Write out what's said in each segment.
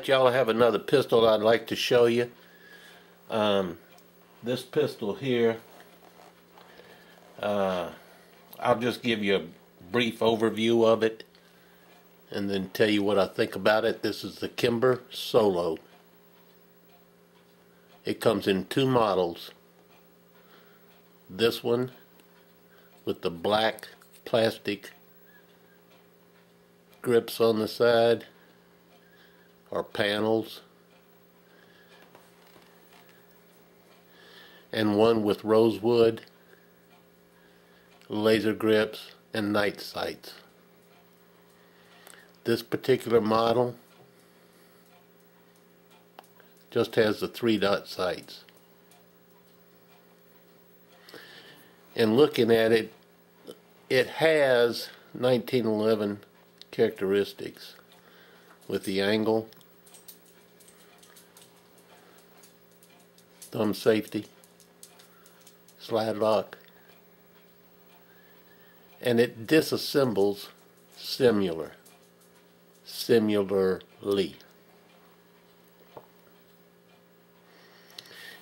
Alright y'all, I have another pistol I'd like to show you. This pistol here, I'll just give you a brief overview of it and then tell you what I think about it. This is the Kimber Solo. It comes in two models. This one with the black plastic grips on the side, or panels, and one with rosewood, laser grips, and night sights. This particular model just has the 3-dot sights. And looking at it, it has 1911 characteristics with the angle, thumb safety, slide lock, and it disassembles similarly.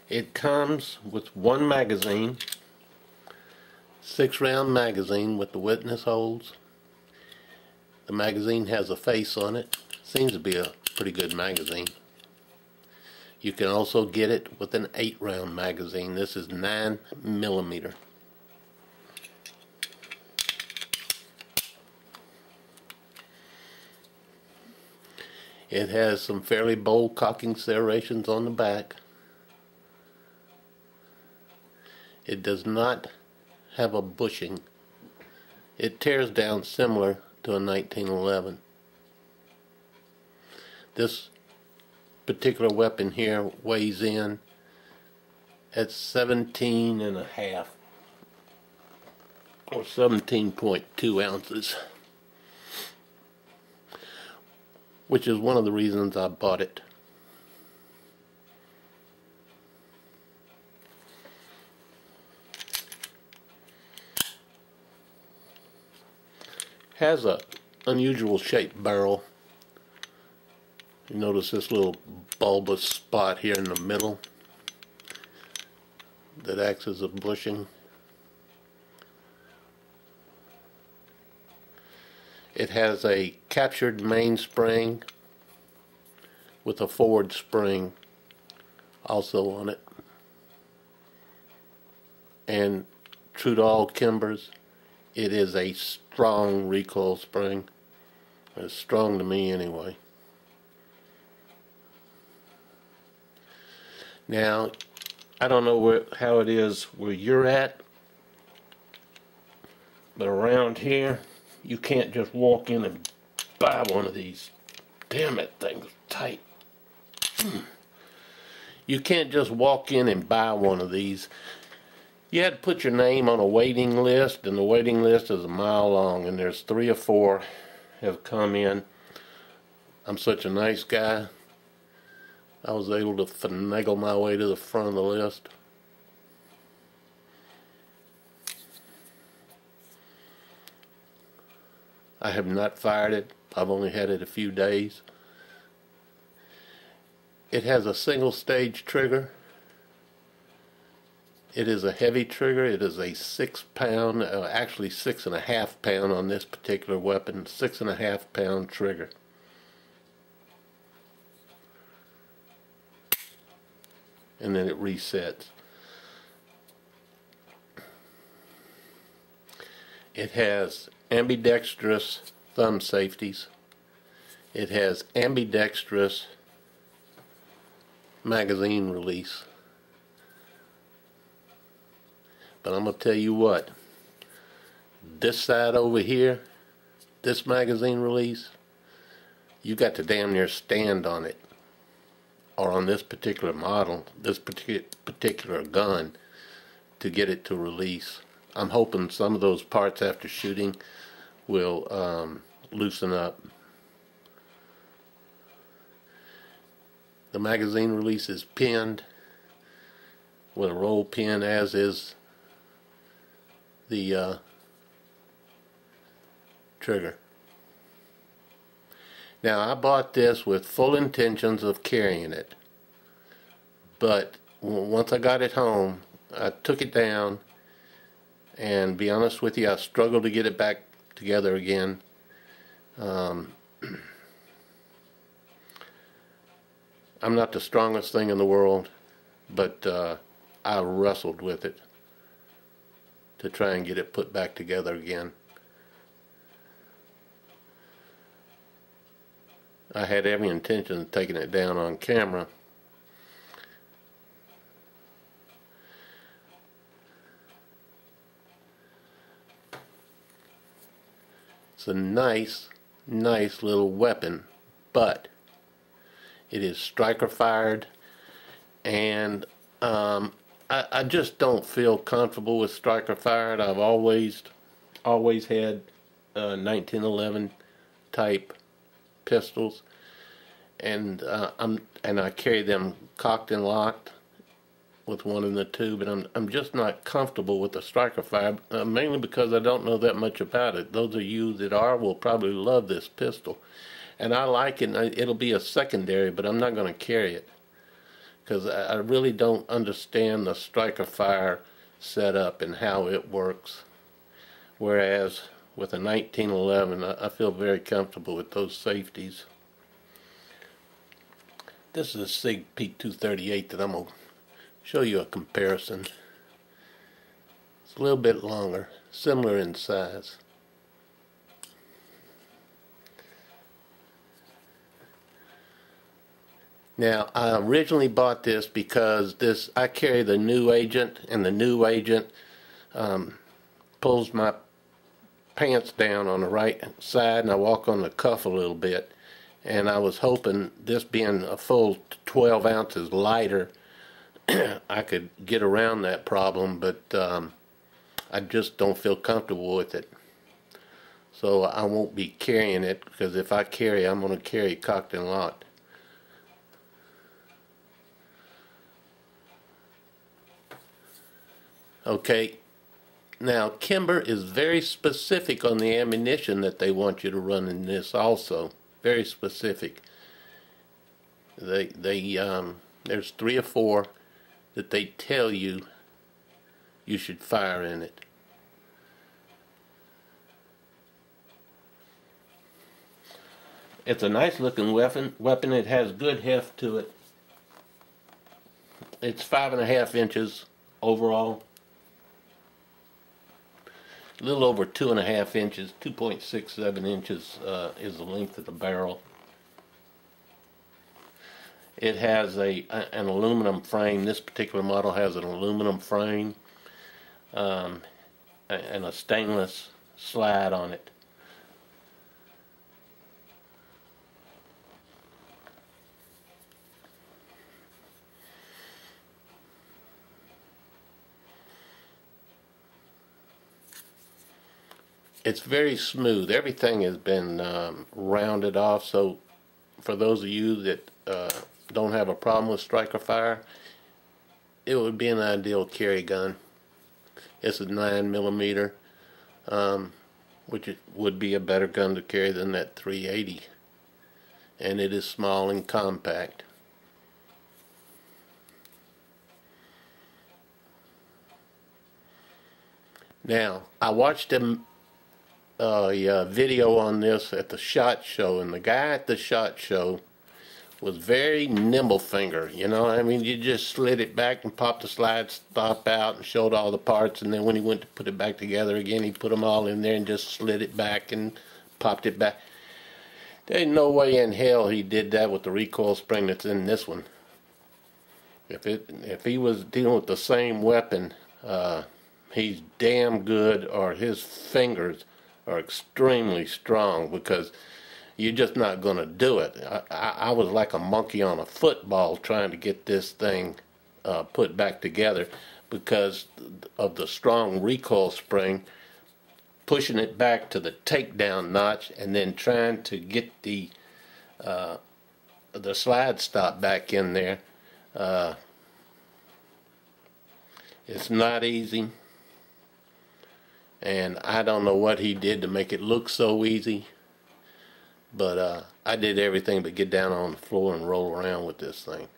It comes with one magazine, 6-round magazine with the witness holes. The magazine has a face on it. Seems to be a pretty good magazine. You can also get it with an 8-round magazine. This is 9mm. It has some fairly bold cocking serrations on the back. It does not have a bushing. It tears down similar to a 1911. This particular weapon here weighs in at 17.5 or 17.2 ounces, which is one of the reasons I bought it. Has a unusual shaped barrel. You notice this little bulbous spot here in the middle that acts as a bushing. It has a captured mainspring with a forward spring also on it. And true to all Kimbers, it is a strong recoil spring. It's strong to me anyway. Now, I don't know how it is where you're at, but around here, you can't just walk in and buy one of these. Damn, that thing's tight. You can't just walk in and buy one of these. You had to put your name on a waiting list, and the waiting list is a mile long, and there's 3 or 4 have come in. I'm such a nice guy, I was able to finagle my way to the front of the list. I have not fired it. I've only had it a few days. It has a single stage trigger. It is a heavy trigger. It is a 6-pound, actually 6.5 pound on this particular weapon, 6.5 pound trigger. And then it resets. It has ambidextrous thumb safeties. It has ambidextrous magazine release. But I'm going to tell you what, this side over here, this magazine release, you got to damn near stand on it, or on this particular model, this particular gun, to get it to release. I'm hoping some of those parts after shooting will loosen up. The magazine release is pinned with a roll pin, as is the trigger. Now, I bought this with full intentions of carrying it, but once I got it home, I took it down, and be honest with you, I struggled to get it back together again. I'm not the strongest thing in the world, but I wrestled with it to try and get it put back together again. I had every intention of taking it down on camera. It's a nice little weapon, but it is striker fired, and I just don't feel comfortable with striker fired. I've always had 1911 type pistols, and I carry them cocked and locked with one in the tube, and I'm just not comfortable with the striker fire, mainly because I don't know that much about it. Those of you that are will probably love this pistol, and I like it. It'll be a secondary, but I'm not going to carry it because I really don't understand the striker fire setup and how it works. Whereas with a 1911, I feel very comfortable with those safeties. This is a SIG P238 that I'm going to show you a comparison. It's a little bit longer, similar in size. Now, I originally bought this because I carry the New Agent, and the New Agent pulls my pants down on the right side, and I walk on the cuff a little bit. And I was hoping, this being a full 12 ounces lighter, I could get around that problem, but I just don't feel comfortable with it. So I won't be carrying it, because if I carry, I'm going to carry cocked and locked. Okay, now Kimber is very specific on the ammunition that they want you to run in this also. Very specific. There's 3 or 4 that they tell you should fire in it. It's a nice looking weapon. It has good heft to it. It's 5.5 inches overall. A little over 2.5 inches, 2.67 inches is the length of the barrel. It has an aluminum frame. This particular model has an aluminum frame and a stainless slide on it. It's very smooth. Everything has been rounded off, so for those of you that don't have a problem with striker fire, it would be an ideal carry gun. It's a 9mm, which would be a better gun to carry than that 380, and it is small and compact. Now, I watched a video on this at the SHOT Show, and the guy at the SHOT Show was very nimble finger. You know, I mean, you just slid it back and popped the slide stop out and showed all the parts, and then when he went to put it back together again, he put them all in there and just slid it back and popped it back. There's no way in hell he did that with the recoil spring that's in this one. If he was dealing with the same weapon, he's damn good, or his fingers are extremely strong, because you're just not going to do it. I was like a monkey on a football trying to get this thing put back together because of the strong recoil spring, pushing it back to the takedown notch, and then trying to get the slide stop back in there. It's not easy, and I don't know what he did to make it look so easy, But I did everything but get down on the floor and roll around with this thing.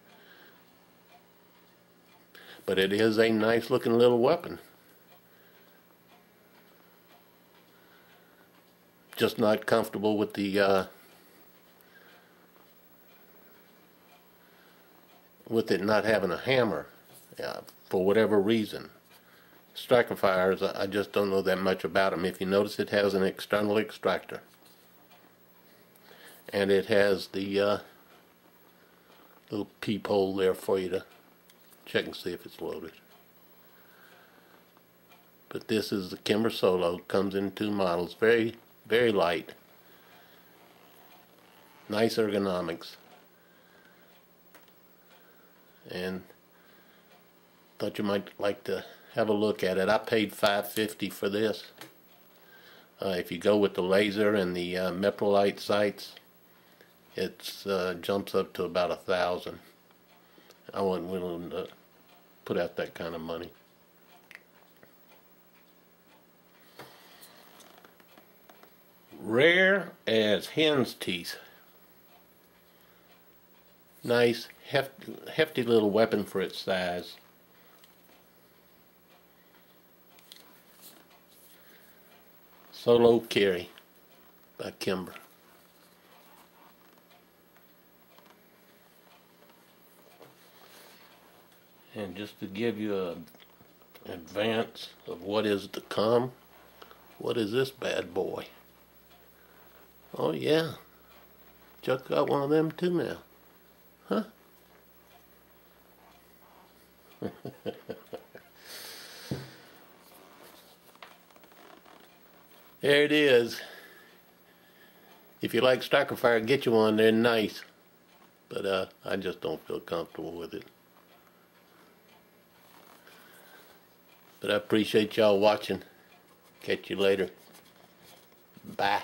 But it is a nice looking little weapon. Just not comfortable with the with it not having a hammer, for whatever reason. Striker fires, I just don't know that much about them. If you notice, it has an external extractor, and it has the little peephole there for you to check and see if it's loaded. But this is the Kimber Solo. Comes in 2 models. Very, very light. Nice ergonomics. And thought you might like to have a look at it. I paid $5.50 for this. If you go with the laser and the meprolite sights, it jumps up to about $1,000. I wasn't willing to put out that kind of money. Rare as hen's teeth. Nice, hefty little weapon for its size. Solo carry by Kimber. And just to give you an advance of what is to come, what is this bad boy? Oh yeah, Chuck got one of them too now. Huh? There it is. If you like striker fire, get you one. They're nice. But I just don't feel comfortable with it. But I appreciate y'all watching. Catch you later. Bye.